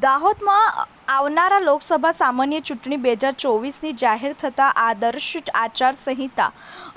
દાહોદમાં આવનારા લોકસભા સામાન્ય ચૂંટણી 2024ની જાહેર થતાં આદર્શ આચારસંહિતા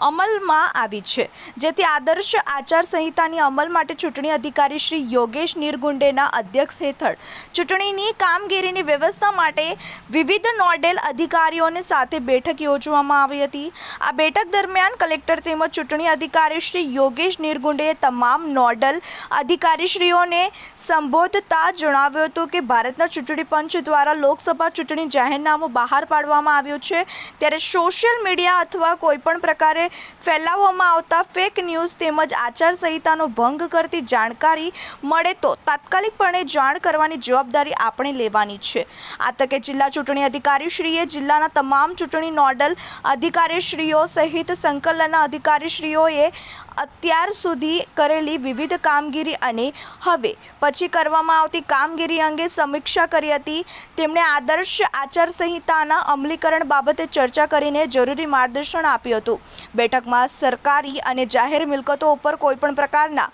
અમલમાં આવી છે, જેથી આદર્શ આચારસંહિતાની અમલ માટે ચૂંટણી અધિકારી શ્રી યોગેશ નિરગુંડેના અધ્યક્ષ હેઠળ ચૂંટણીની કામગીરીની વ્યવસ્થા માટે વિવિધ નોડલ અધિકારીઓને સાથે બેઠક યોજવામાં આવી હતી। આ બેઠક દરમિયાન કલેક્ટર તેમજ ચૂંટણી અધિકારી શ્રી યોગેશ નિરગુંડેએ તમામ નોડલ અધિકારીશ્રીઓને સંબોધતા જણાવ્યું હતું કે ભારતના ચૂંટણી પંચ દ્વારા લોકસભા ચૂંટણી જાહેરનામું બહાર પાડવામાં આવ્યું છે, ત્યારે સોશિયલ મીડિયા અથવા કોઈપણ પ્રકારે ફેલાવવામાં આવતા ફેક ન્યૂઝ તેમજ આચારસંહિતાનો ભંગ કરતી જાણકારી મળે તો તાત્કાલિકપણે જાણ કરવાની જવાબદારી આપણે લેવાની છે। આ તકે જિલ્લા ચૂંટણી અધિકારીશ્રીએ જિલ્લાના તમામ ચૂંટણી નોડલ અધિકારીશ્રીઓ સહિત સંકલનના અધિકારીશ્રીઓએ અત્યાર સુધી કરેલી વિવિધ કામગીરી અને હવે પછી કરવામાં આવતી કામગીરી અંગે સમીક્ષા કરી હતી। તેમણે આદર્શ આચારસંહિતાના અમલીકરણ બાબતે ચર્ચા કરીને જરૂરી માર્ગદર્શન આપ્યું હતું। બેઠકમાં સરકારી અને જાહેર મિલકતો ઉપર કોઈપણ પ્રકારના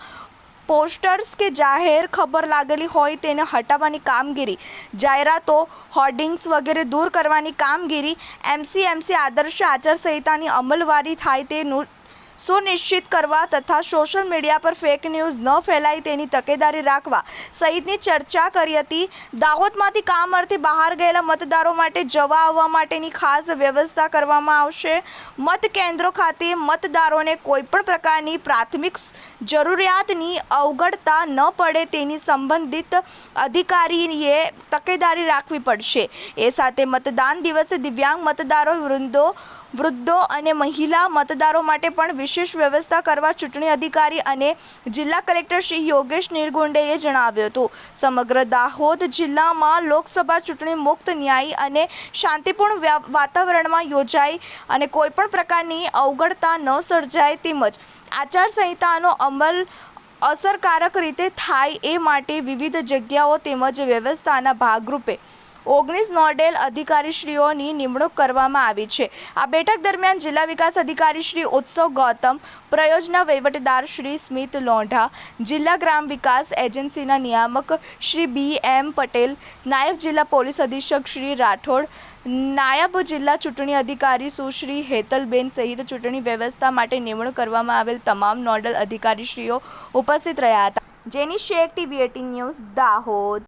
પોસ્ટર્સ કે જાહેર ખબર લાગેલી હોય તેને હટાવવાની કામગીરી, જાહેરાતો, હોર્ડિંગ્સ વગેરે દૂર કરવાની કામગીરી, એમસી આદર્શ આચારસંહિતાની અમલવારી થાય તેનું સુનિશ્ચિત કરવા તથા સોશિયલ મીડિયા પર ફેક ન્યૂઝ ન ફેલાય તેની તકેદારી રાખવા સહિતની ચર્ચા કરી હતી। દાહોદમાંથી કામ અર્થે બહાર ગયેલા મતદારો માટે જવા આવવા માટેની ખાસ વ્યવસ્થા કરવામાં આવશે। મત કેન્દ્રો ખાતે મતદારોને કોઈપણ પ્રકારની પ્રાથમિક જરૂરિયાતની અવગણતા ન પડે તેની સંબંધિત અધિકારીએ તકેદારી રાખવી પડશે। એ સાથે મતદાન દિવસે દિવ્યાંગ મતદારો, વૃદ્ધો અને મહિલા મતદારો માટે પણ વિશેષ વ્યવસ્થા કરવા ચૂંટણી અધિકારી અને જિલ્લા કલેક્ટર શ્રી યોગેશ નિરગુંડેએ જણાવ્યું હતું। સમગ્ર દાહોદ જિલ્લામાં લોકસભા ચૂંટણી મુક્ત, ન્યાયી અને શાંતિપૂર્ણ વાતાવરણમાં યોજાય અને કોઈપણ પ્રકારની અવગણતા ન સર્જાય તેમજ આચારસંહિતાનો અમલ અસરકારક રીતે થાય એ માટે વિવિધ જગ્યાઓ તેમજ વ્યવસ્થાના ભાગરૂપે 19 નોડલ અધિકારીશ્રીઓની નિમણૂક કરવામાં આવી છે। આ બેઠક દરમિયાન જિલ્લા વિકાસ અધિકારી શ્રી ઉત્સવ ગૌતમ, પ્રયોજના વહીવટદાર શ્રી સ્મિત લોઢા, જિલ્લા ગ્રામ વિકાસ એજન્સીના નિયામક શ્રી BM પટેલ, નાયબ જિલ્લા પોલીસ અધિક્ષક શ્રી રાઠોડ, નાયબ જિલ્લા ચૂંટણી અધિકારી સુશ્રી હેતલબેન સહિત ચૂંટણી વ્યવસ્થા માટે નિમણૂક કરવામાં આવેલ તમામ નોડલ અધિકારીશ્રીઓ ઉપસ્થિત રહ્યા હતા। જેની શેખ TV 18 ન્યૂઝ દાહોદ।